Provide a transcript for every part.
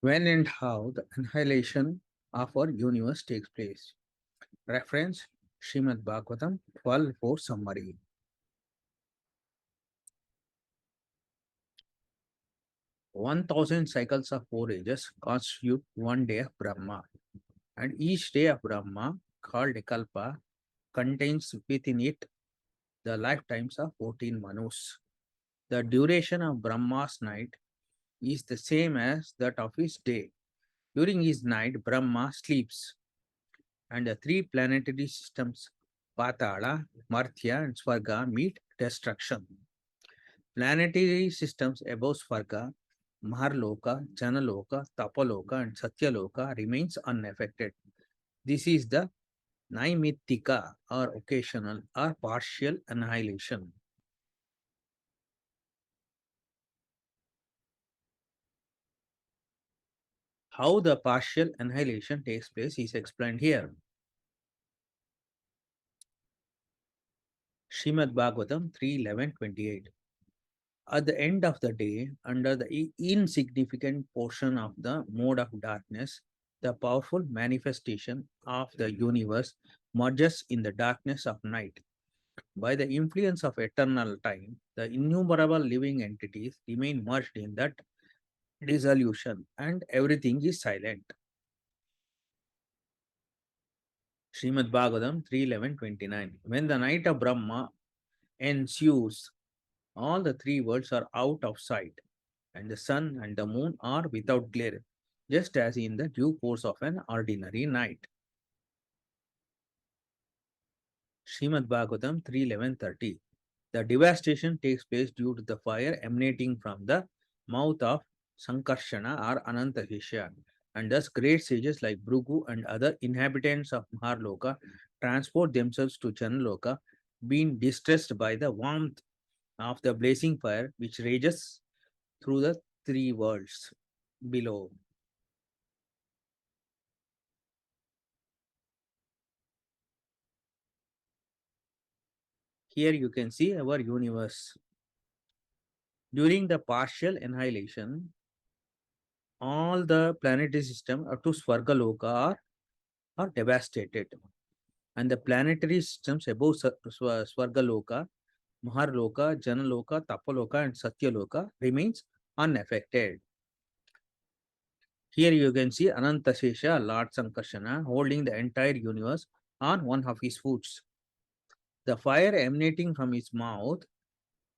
When and how the annihilation of our universe takes place. Reference Srimad Bhagavatam 12.4 summary. 1000 cycles of 4 ages constitute one day of Brahma, and each day of Brahma, called a Kalpa, contains within it the lifetimes of 14 Manus. The duration of Brahma's night is the same as that of his day. During his night, Brahma sleeps, and the three planetary systems, Patala, Martya, and Swarga, meet destruction. Planetary systems above Swarga, Maharloka, Janaloka, Tapaloka, and Satyaloka remains unaffected. This is the Naimittika or occasional or partial annihilation. How the partial annihilation takes place is explained here. Srimad Bhagavatam 3:11-28. At the end of the day, under the insignificant portion of the mode of darkness, the powerful manifestation of the universe merges in the darkness of night. By the influence of eternal time, the innumerable living entities remain merged in that dissolution and everything is silent. Srimad Bhagavatam 3:11-29. When the night of Brahma ensues, all the three worlds are out of sight, and the sun and the moon are without glare, just as in the due course of an ordinary night. Srimad Bhagavatam 3:11-30. The devastation takes place due to the fire emanating from the mouth of Sankarshana or Anantasesha, and thus great sages like Bhrigu and other inhabitants of Maharloka transport themselves to Janaloka, being distressed by the warmth of the blazing fire which rages through the three worlds below. Here you can see our universe. During the partial annihilation, all the planetary system up to Swargaloka are devastated, and the planetary systems above Swargaloka, Maharloka, Janaloka, Tapaloka, and Satyaloka remains unaffected. Here you can see Anantasesha, Lord Sankarsana, holding the entire universe on one of his foots. The fire emanating from his mouth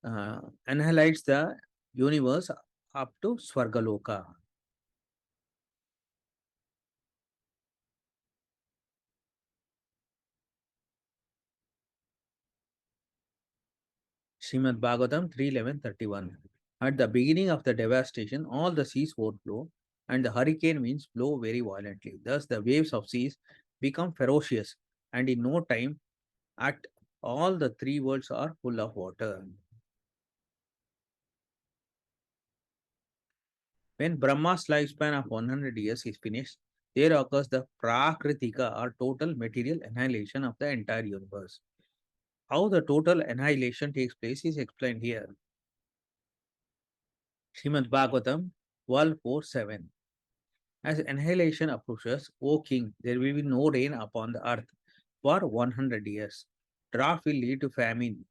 annihilates the universe up to Swargaloka. Srimad Bhagavatam 3:11-31. At the beginning of the devastation, all the seas overflow and the hurricane winds blow very violently. Thus, the waves of seas become ferocious, and in no time, at all the three worlds are full of water. When Brahma's lifespan of 100 years is finished, there occurs the Prakritika or total material annihilation of the entire universe. How the total annihilation takes place is explained here. Srimad Bhagavatam 12:4-7. As annihilation approaches, O king, there will be no rain upon the earth for 100 years. Drought will lead to famine,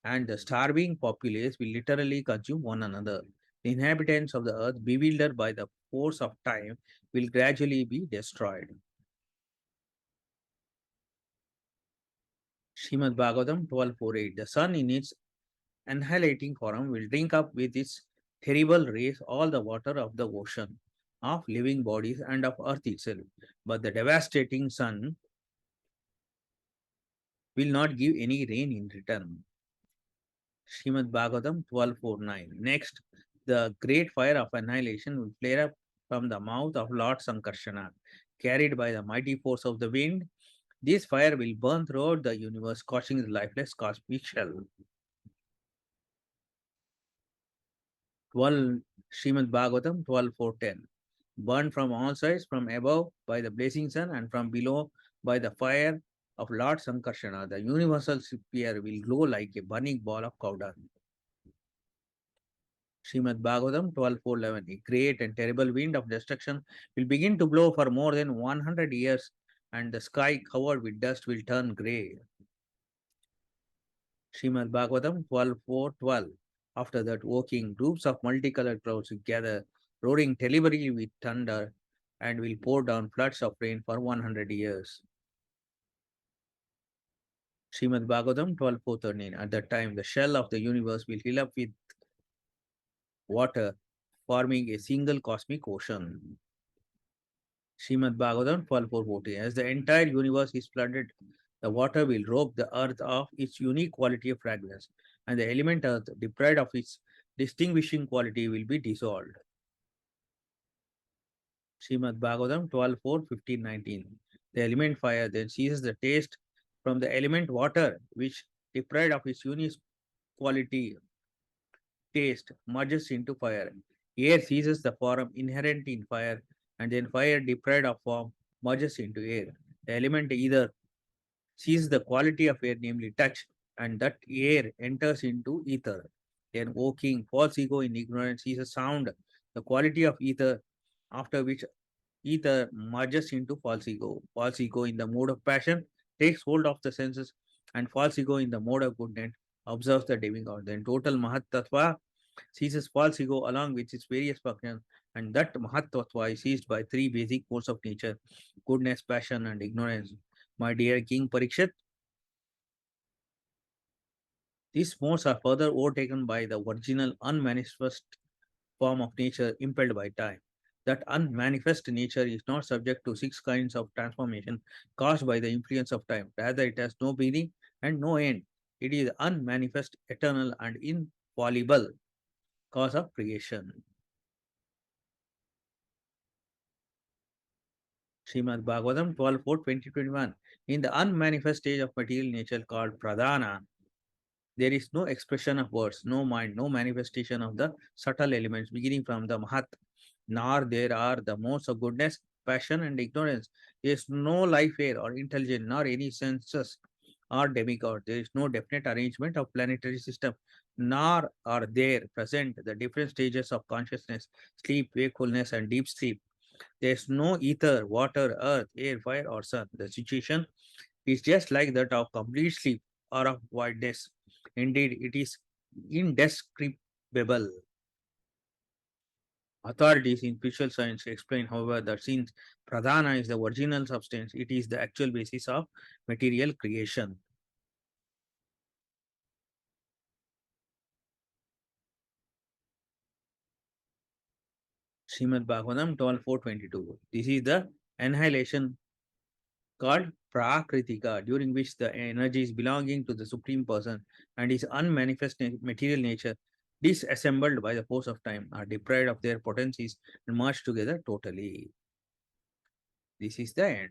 and the starving populace will literally consume one another. The inhabitants of the earth, bewildered by the force of time, will gradually be destroyed. Srimad Bhagavatam 12:4-8. The sun in its annihilating form will drink up with its terrible rays all the water of the ocean, of living bodies, and of earth itself. But the devastating sun will not give any rain in return. Srimad Bhagavatam 12:4-9. Next, the great fire of annihilation will flare up from the mouth of Lord Sankarshana, carried by the mighty force of the wind. This fire will burn throughout the universe, scorching the lifeless cosmic shell. 12 Srimad Bhagavatam 12:4-10. Burned from all sides, from above by the blazing sun, and from below by the fire of Lord Sankarshana. The universal sphere will glow like a burning ball of cow dung. Srimad Bhagavatam 12.4.11. A great and terrible wind of destruction will begin to blow for more than 100 years, and the sky covered with dust will turn grey. Srimad Bhagavatam 12.4.12. After that, walking groups of multicolored clouds will gather, roaring terribly with thunder, and will pour down floods of rain for 100 years. Srimad Bhagavatam 12.4.13. At that time, the shell of the universe will fill up with water, forming a single cosmic ocean. Srimad Bhagavatam 12.4.14. As the entire universe is flooded, the water will rob the earth of its unique quality of fragrance, and the element earth, deprived of its distinguishing quality, will be dissolved. Srimad Bhagavatam 12.4.15.19. The element fire then seizes the taste from the element water, which, deprived of its unique quality, taste, merges into fire. Air seizes the form inherent in fire, and then fire, deprived of form, merges into air. The element either sees the quality of air, namely touch, and that air enters into ether. Then walking false ego in ignorance sees a sound, the quality of ether, after which ether merges into false ego. False ego in the mode of passion takes hold of the senses, and false ego in the mode of goodness observes the demigod. Then total Mahat Tattva seizes false ego along with its various functions, and that Mahat Tattva is seized by three basic forces of nature: goodness, passion, and ignorance. My dear King Parikshit, these modes are further overtaken by the original unmanifest form of nature impelled by time. That unmanifest nature is not subject to six kinds of transformation caused by the influence of time. Rather, it has no beginning and no end. It is unmanifest, eternal, and infallible cause of creation. Srimad Bhagavatam 12.4.2021. In the unmanifest stage of material nature called Pradhana, there is no expression of words, no mind, no manifestation of the subtle elements beginning from the Mahat, nor there are the modes of goodness, passion, and ignorance. There is no life air or intelligence, nor any senses or demigod. There is no definite arrangement of planetary system, nor are there present the different stages of consciousness, sleep, wakefulness, and deep sleep. There is no ether, water, earth, air, fire, or sun. The situation is just like that of complete sleep or of voidness. Indeed, it is indescribable. Authorities in spiritual science explain, however, that since pradhana is the original substance, it is the actual basis of material creation. Srimad Bhagavatam 12.4.22. This is the annihilation called prakritika, during which the energies belonging to the Supreme Person and his unmanifest material nature, disassembled by the force of time, are deprived of their potencies and merged together totally. This is the end.